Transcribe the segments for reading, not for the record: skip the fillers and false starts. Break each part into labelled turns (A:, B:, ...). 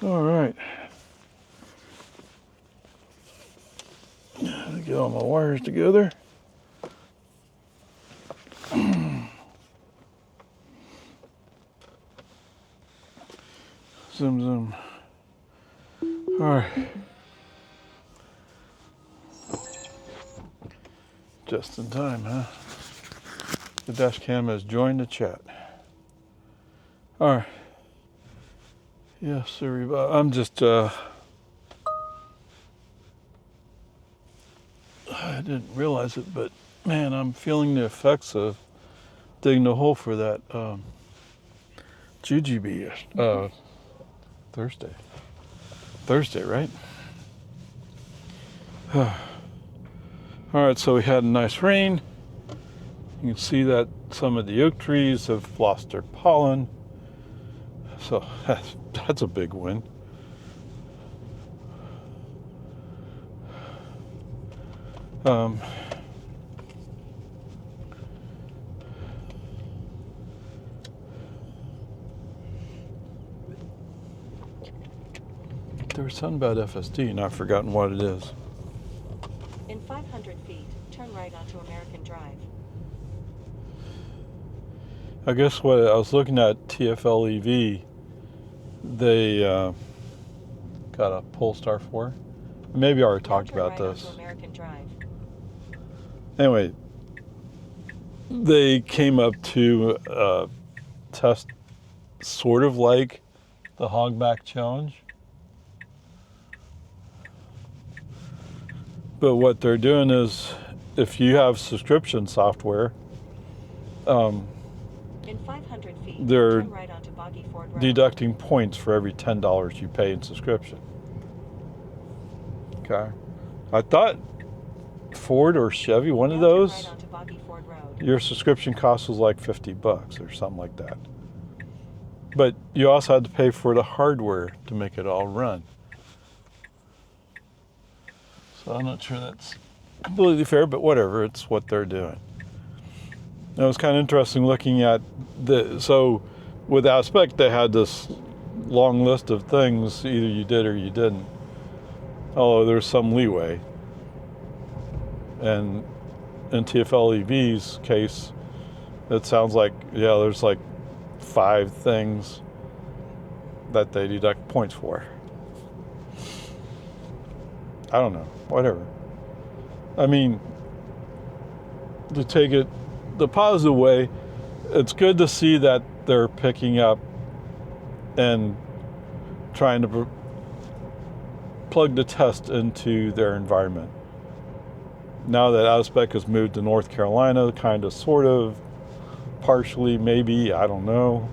A: All right. Get all my wires together. Zoom, zoom. All right. Just in time, huh? The dash cam has joined the chat. All right. Yes, sir. I'm just, I didn't realize it, but man, I'm feeling the effects of digging a hole for that GGB Thursday. Thursday, right? All right, so we had a nice rain. You can see that some of the oak trees have lost their pollen. So that's a big win. There was something about FSD, and I've forgotten what it is.
B: In 500 feet, turn right onto American Drive.
A: I guess what I was looking at TFL EV, they got a Polestar 4. Maybe I already talked about this.
B: Onto American Drive.
A: Anyway, they came up to test sort of like the Hogback Challenge. But what they're doing is, if you have subscription software,
B: in 500 feet,
A: they're
B: turn right onto Boggy Ford Road.
A: deducting points for every $10 you pay in subscription. Okay. I thought Ford or Chevy, one of those,
B: right onto Boggy Ford Road.
A: Your subscription cost was like $50 or something like that. But you also had to pay for the hardware to make it all run. So I'm not sure that's completely fair, but whatever, it's what they're doing. It was kind of interesting looking at so with Aspect, they had this long list of things, either you did or you didn't. Although there's some leeway. And in TFL EV's case, it sounds like, yeah, there's like 5 things that they deduct points for. I don't know, whatever. I mean, to take it the positive way, it's good to see that they're picking up and trying to plug the test into their environment. Now that Aspect has moved to North Carolina, kind of, sort of, partially, maybe, I don't know.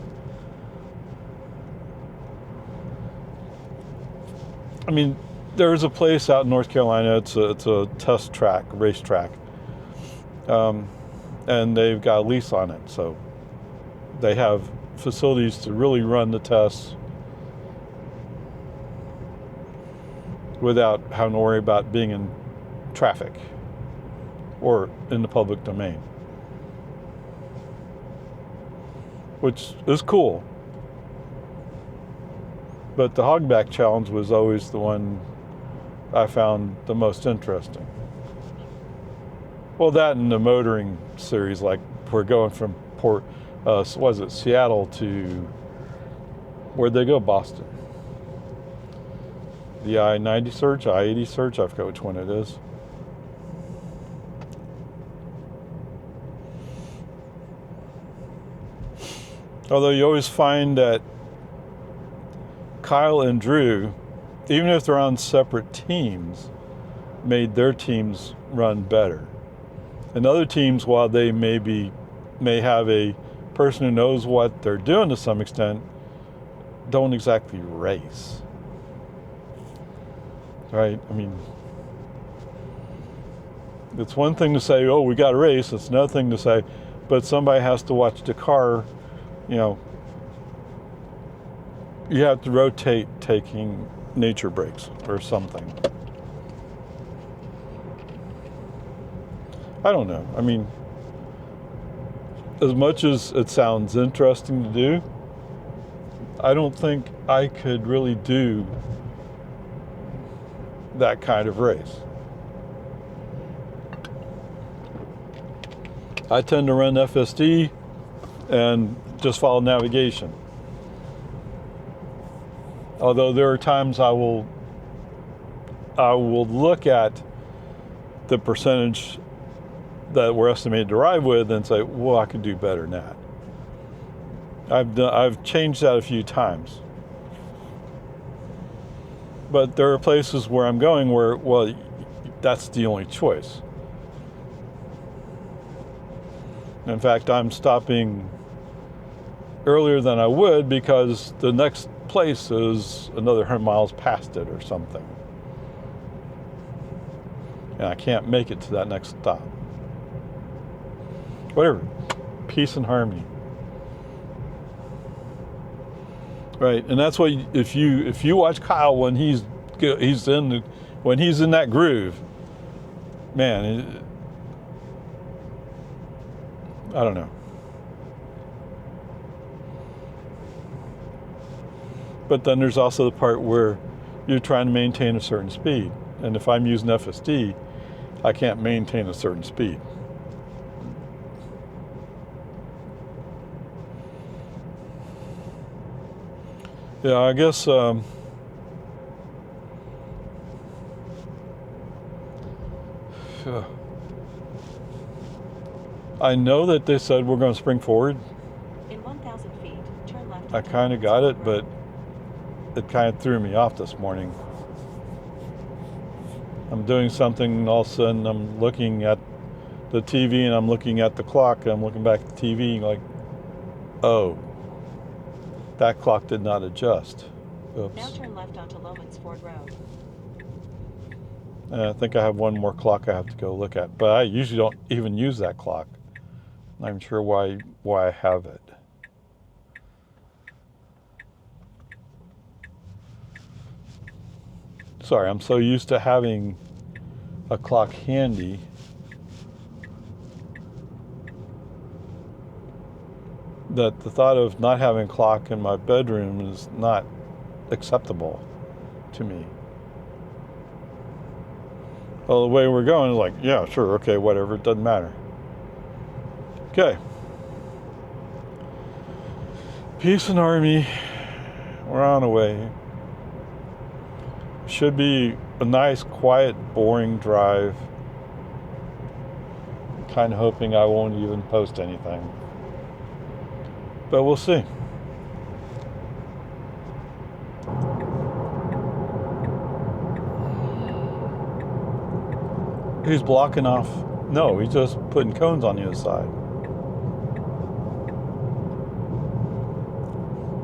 A: I mean, there's a place out in North Carolina, it's a test track, racetrack. And they've got a lease on it, so they have facilities to really run the tests without having to worry about being in traffic or in the public domain, which is cool. But the Hogback Challenge was always the one I found the most interesting. Well, that and the motoring series, like we're going from Seattle to, where'd they go? Boston. The I-90 search, I-80 search, I forgot which one it is. Although you always find that Kyle and Drew, even if they're on separate teams, made their teams run better. And other teams, while they may have a person who knows what they're doing to some extent, don't exactly race. Right? I mean, it's one thing to say, oh, we got to race. It's another thing to say, but somebody has to watch the car, you have to rotate taking nature breaks or something. I don't know. I mean, as much as it sounds interesting to do, I don't think I could really do that kind of race. I tend to run FSD and just follow navigation. Although there are times I will look at the percentage that we're estimated to arrive with and say, well, I could do better than that. I've changed that a few times. But there are places where I'm going where, well, that's the only choice. In fact, I'm stopping earlier than I would because the next place is another 100 miles past it or something. And I can't make it to that next stop. Whatever. Peace and harmony. Right, and that's what if you watch Kyle when he's in that groove, man, I don't know. But then there's also the part where you're trying to maintain a certain speed, and if I'm using FSD, I can't maintain a certain speed. Yeah, I guess I know that they said we're going to spring forward.
B: In 1,000 feet, turn left.
A: I kind of got it, but it kind of threw me off this morning. I'm doing something, and all of a sudden I'm looking at the TV and I'm looking at the clock, and I'm looking back at the TV like, oh, that clock did not adjust. Oops.
B: Now turn left onto Lomans Ford Road.
A: And I think I have one more clock I have to go look at, but I usually don't even use that clock. I'm sure why I have it. Sorry, I'm so used to having a clock handy that the thought of not having a clock in my bedroom is not acceptable to me. Well, the way we're going is like, yeah, sure, okay, whatever, it doesn't matter. Okay. Peace and harmony. We're on the way. Should be a nice, quiet, boring drive. Kind of hoping I won't even post anything. But we'll see. He's blocking off. No, he's just putting cones on the other side.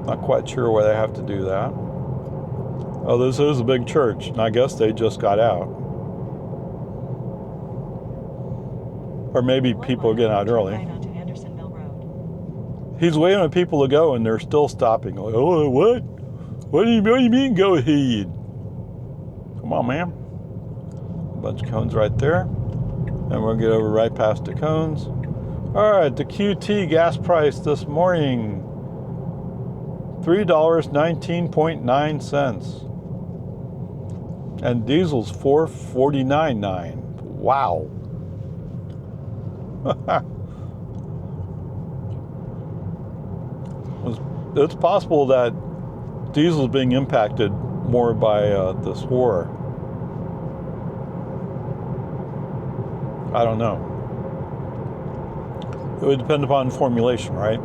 A: Not quite sure why they have to do that. Oh, this is a big church, and I guess they just got out. Or maybe people are getting out early. He's waiting on people to go, and they're still stopping. Like, oh, what? What do you mean go ahead? Come on, man. A bunch of cones right there. And we'll get over right past the cones. All right, the QT gas price this morning, $3.19.9. And diesel's $4.49.9. Wow. It's possible that diesel's being impacted more by this war. I don't know. It would depend upon formulation, right?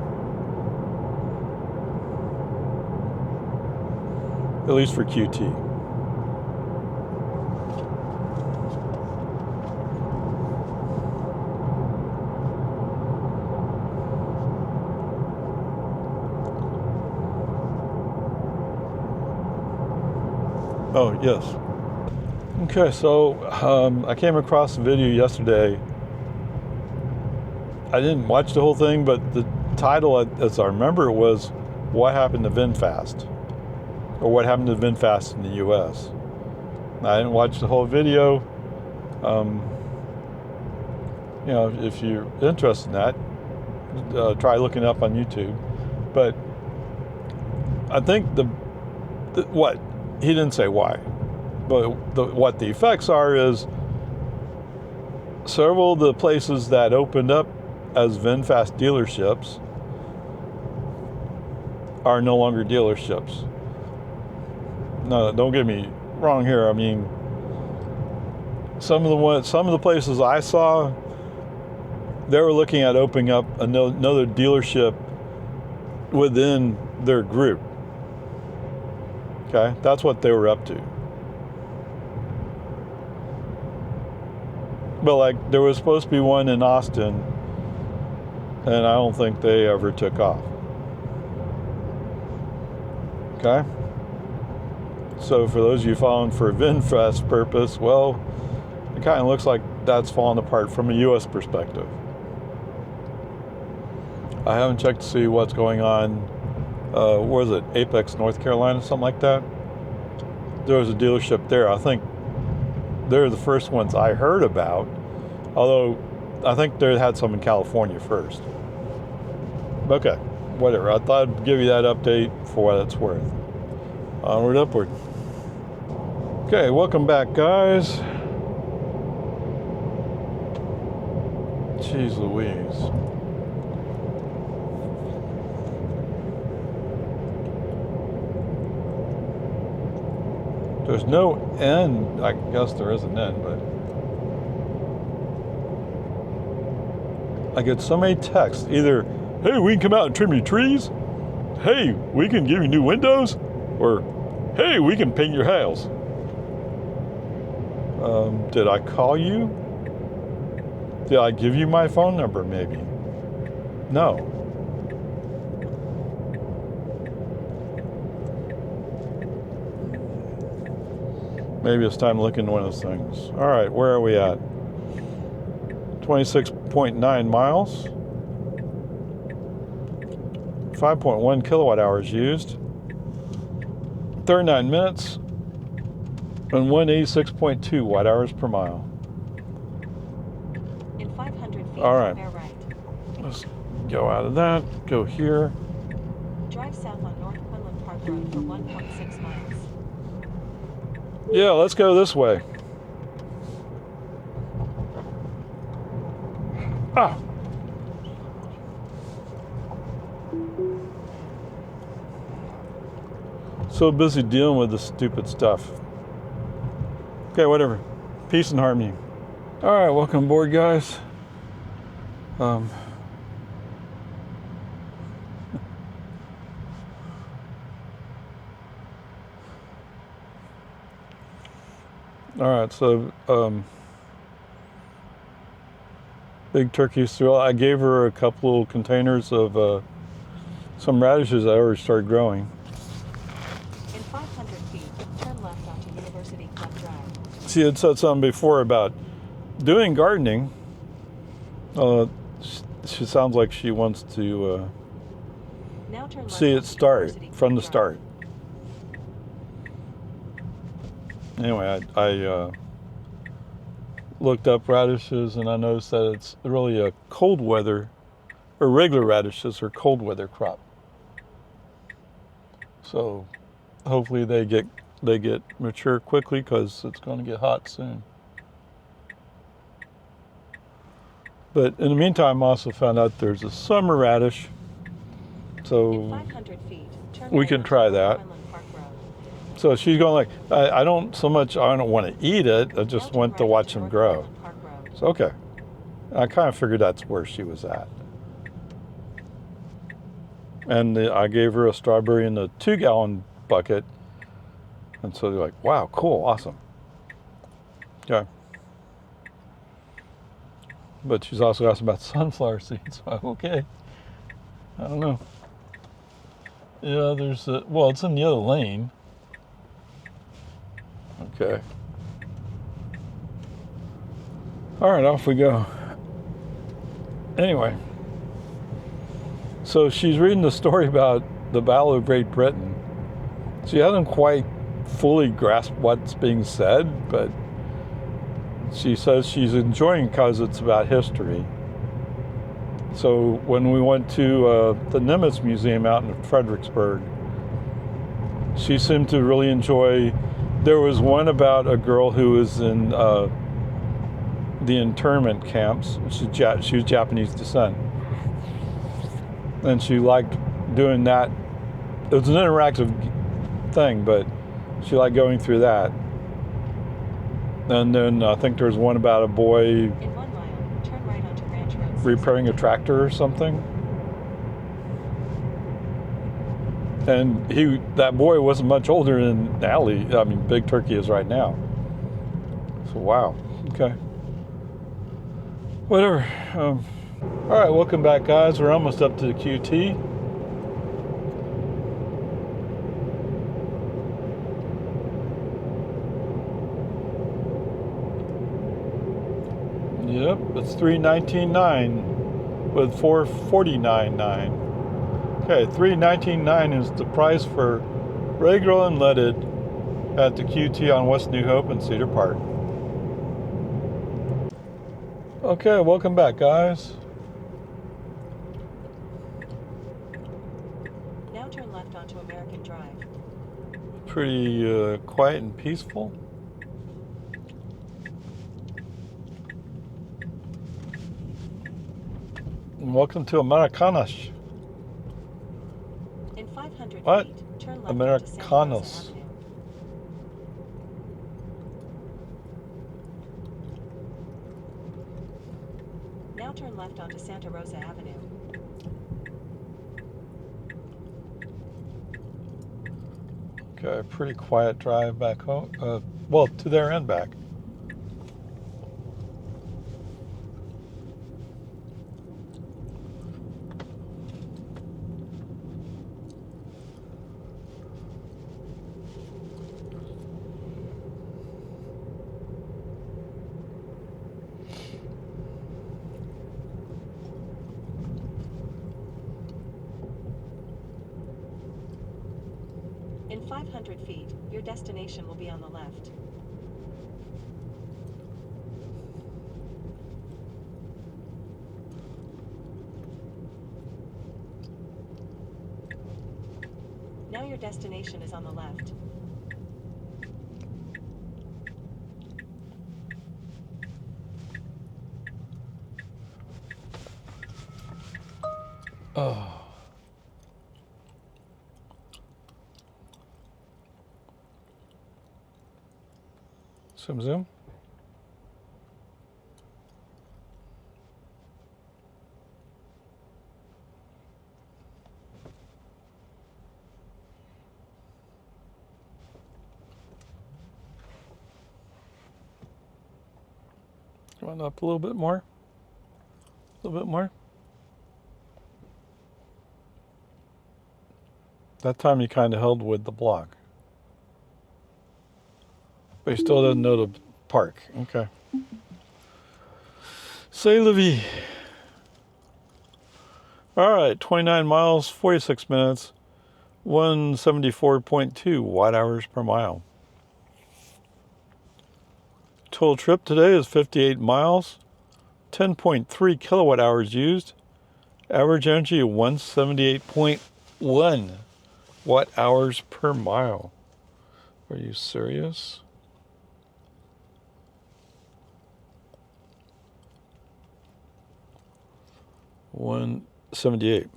A: At least for QT. Oh, yes. Okay, so I came across a video yesterday. I didn't watch the whole thing, but the title, as I remember, it was "What Happened to Vinfast?" or "What Happened to Vinfast in the U.S." I didn't watch the whole video. You know, if you're interested in that, try looking it up on YouTube. But I think what he didn't say why, but what the effects are is several of the places that opened up as Vinfast dealerships are no longer dealerships. No, don't get me wrong here. I mean, some of the places I saw, they were looking at opening up another dealership within their group. Okay, that's what they were up to. But like, there was supposed to be one in Austin, and I don't think they ever took off. Okay? So for those of you following for Vinfast purpose, well, it kind of looks like that's falling apart from a U.S. perspective. I haven't checked to see what's going on. Where was it? Apex, North Carolina, something like that. There was a dealership there. I think they're the first ones I heard about. Although, I think they had some in California first. Okay, whatever. I thought I'd give you that update for what it's worth. Onward, upward. Okay, welcome back, guys. Jeez Louise. There's no end. I guess there is an end, but I get so many texts. Either, hey, we can come out and trim your trees. Hey, we can give you new windows. Or, hey, we can paint your house. Did I call you? Did I give you my phone number, maybe? No. Maybe it's time to look into one of those things. All right, where are we at? 26.9 miles. 5.1 kilowatt hours used. 39 minutes. And 186.2 watt hours per mile.
B: In 500 feet,
A: all right.
B: bear right.
A: Let's go out of that. Go here.
B: Drive south on North Quinlan Park Road for 1.6 miles.
A: Yeah, let's go this way. Ah. So busy dealing with this stupid stuff. Okay, whatever. Peace and harmony. All right, welcome aboard, guys. All right, so Big Turkey's through. I gave her a couple of containers of some radishes that already started growing.
B: In 500 feet, turn left onto University Club Drive.
A: She had said something before about doing gardening. She sounds like she wants to
B: now turn left
A: see it
B: onto
A: start
B: University
A: from the
B: Club
A: start. Anyway, I looked up radishes and I noticed that it's really a cold weather, or regular radishes are cold weather crop. So hopefully they get mature quickly because it's going to get hot soon. But in the meantime, I also found out there's a summer radish. So
B: In 500 feet, turn
A: we
B: right
A: can
B: onto
A: try
B: North
A: that.
B: Quinlan Park Road.
A: So she's going like, I don't want to eat it. I just
B: Now turn
A: want to
B: right
A: watch
B: onto
A: them
B: North
A: grow.
B: Quinlan Park Road.
A: So, okay. I kind of figured that's where she was at. And I gave her a strawberry in a 2-gallon bucket. And so they're like, wow, cool, awesome. Okay. But she's also asked about sunflower seeds. So, okay. I don't know. Yeah, there's well, it's in the other lane. Okay. All right, off we go. Anyway, so she's reading the story about the Battle of Great Britain. She hasn't quite fully grasped what's being said, but she says she's enjoying it because it's about history. So when we went to the Nimitz Museum out in Fredericksburg, She seemed to really enjoy. There was one about a girl who was in the internment camps. She was Japanese descent, and she liked doing that. It was an interactive thing, but she liked going through that. And then I think there's one about a boy
B: In 1 mile, turn right onto Ranch Road.
A: repairing a tractor or something. And that boy wasn't much older than Big Turkey is right now. So wow, okay. Whatever. All right, welcome back, guys. We're almost up to the QT. Yep, it's 319.9 with 449.9. Okay, 319.9 is the price for regular unleaded at the QT on West New Hope and Cedar Park. Okay, welcome back, guys.
B: Now turn left onto American Drive.
A: Pretty quiet and peaceful. And welcome to Americanas.
B: In 500
A: What?
B: feet, turn left
A: Americanos.
B: onto Santa Rosa Avenue. Now turn left onto Santa Rosa Avenue.
A: Okay, pretty quiet drive back home. Well, to there and back.
B: In 500 feet, your destination will be on the left. Now your destination is on the left.
A: Oh. Zoom. Going up a little bit more. A little bit more. That time you kind of held with the block. But he still doesn't know the park. Okay. C'est la vie. All right, 29 miles, 46 minutes, 174.2 watt hours per mile. Total trip today is 58 miles, 10.3 kilowatt hours used. Average energy of 178.1 watt hours per mile. Are you serious? $178.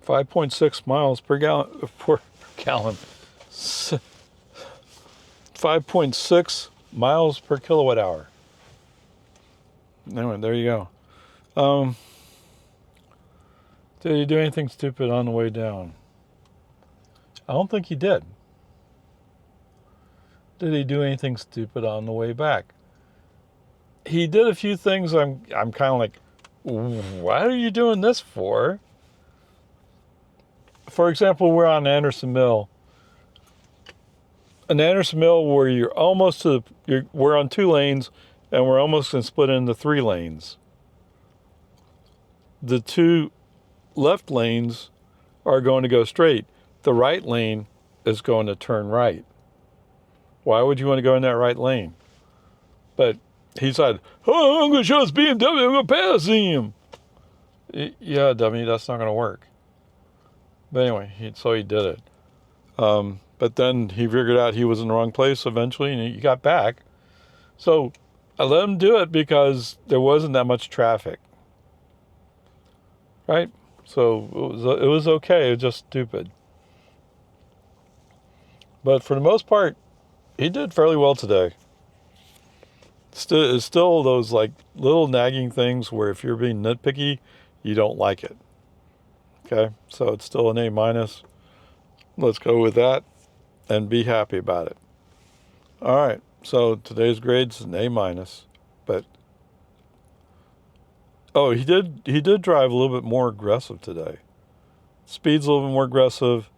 A: 5.6 miles per gallon. 5.6 miles per kilowatt hour. Anyway, there you go. Did he do anything stupid on the way down? I don't think he did. Did he do anything stupid on the way back? He did a few things I'm kind of like, what are you doing this for? For example, we're on Anderson Mill. An Anderson Mill where you're almost we're on 2 lanes and we're almost going to split into 3 lanes. The 2 left lanes are going to go straight. The right lane is going to turn right. Why would you want to go in that right lane? But he said, oh, I'm going to show this BMW, I'm going to pass him. Yeah, dummy, that's not going to work. But anyway, so he did it. But then he figured out he was in the wrong place eventually, and he got back. So I let him do it because there wasn't that much traffic, right? So it was okay. It was just stupid. But for the most part, he did fairly well today. It's still those like little nagging things where if you're being nitpicky, you don't like it. Okay, so it's still an A minus. Let's go with that and be happy about it. All right, so today's grade's an A minus, but oh, he did drive a little bit more aggressive today. Speed's a little bit more aggressive.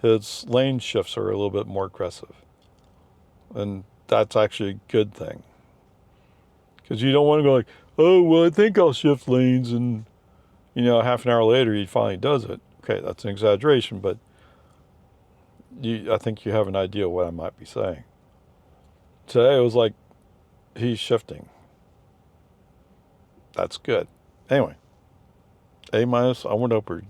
A: His lane shifts are a little bit more aggressive, and that's actually a good thing. Because you don't want to go like, oh, well, I think I'll shift lanes, and, half an hour later he finally does it. Okay, that's an exaggeration, but I think you have an idea what I might be saying. Today it was like, he's shifting. That's good. Anyway, A minus, onward upward.